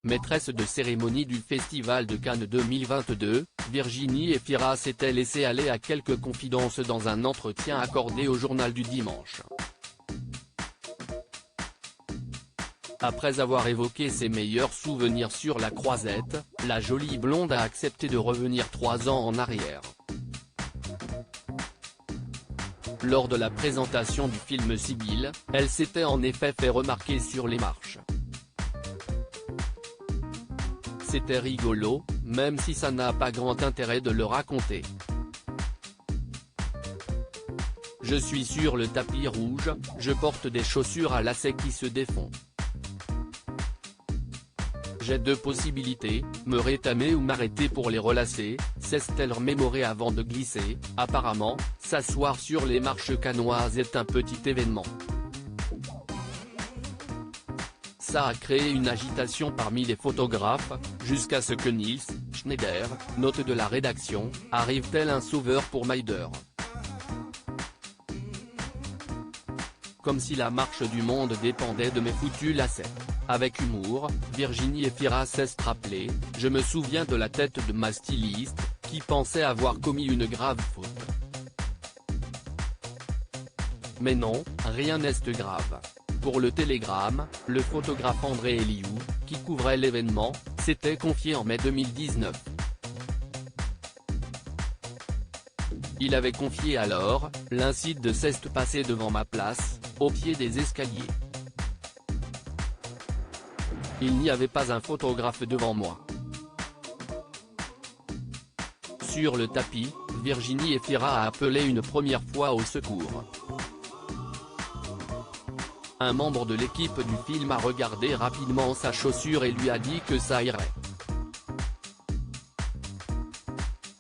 Maîtresse de cérémonie du Festival de Cannes 2022, Virginie Efira s'était laissée aller à quelques confidences dans un entretien accordé au Journal du Dimanche. Après avoir évoqué ses meilleurs souvenirs sur la Croisette, la jolie blonde a accepté de revenir 3 ans en arrière. Lors de la présentation du film Sibylle, elle s'était en effet fait remarquer sur les marches. C'était rigolo, même si ça n'a pas grand intérêt de le raconter. Je suis sur le tapis rouge, je porte des chaussures à lacets qui se défont. J'ai 2 possibilités, me rétamer ou m'arrêter pour les relacer, s'est-elle remémorée avant de glisser. Apparemment, s'asseoir sur les marches cannoises est un petit événement. Ça a créé une agitation parmi les photographes, jusqu'à ce que Nils Schneider, note de la rédaction, arrive tel un sauveur pour Maider. Comme si la marche du monde dépendait de mes foutus lacets. Avec humour, Virginie Efira s'est rappelée, je me souviens de la tête de ma styliste, qui pensait avoir commis une grave faute. Mais non, rien n'est grave. Pour le Télégramme, le photographe André Eliou, qui couvrait l'événement, s'était confié en mai 2019. Il avait confié alors, l'incident s'est passé devant ma place, au pied des escaliers. Il n'y avait pas un photographe devant moi. Sur le tapis, Virginie Efira a appelé une première fois au secours. Un membre de l'équipe du film a regardé rapidement sa chaussure et lui a dit que ça irait.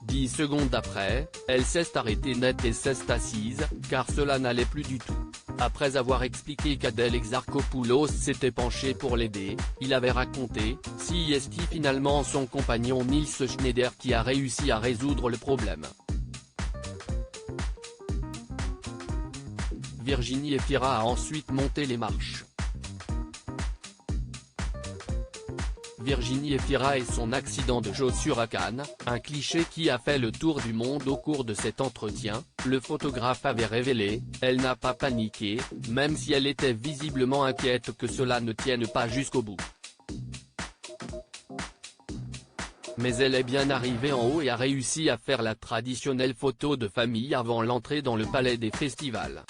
10 secondes après, elle s'est arrêtée net et s'est assise, car cela n'allait plus du tout. Après avoir expliqué qu'Adèle Exarchopoulos s'était penché pour l'aider, il avait raconté, si est finalement son compagnon Nils Schneider qui a réussi à résoudre le problème. Virginie Efira a ensuite monté les marches. Virginie Efira et son accident de chaussure à Cannes, un cliché qui a fait le tour du monde au cours de cet entretien, le photographe avait révélé, elle n'a pas paniqué, même si elle était visiblement inquiète que cela ne tienne pas jusqu'au bout. Mais elle est bien arrivée en haut et a réussi à faire la traditionnelle photo de famille avant l'entrée dans le palais des festivals.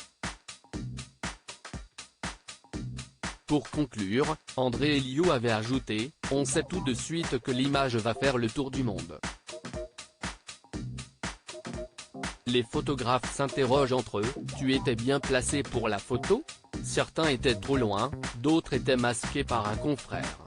Pour conclure, André Eliou avait ajouté, on sait tout de suite que l'image va faire le tour du monde. Les photographes s'interrogent entre eux, tu étais bien placé pour la photo? Certains étaient trop loin, d'autres étaient masqués par un confrère.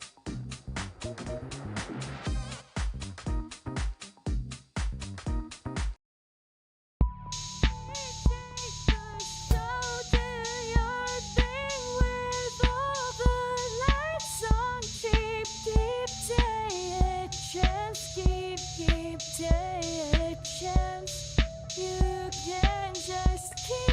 You can just keep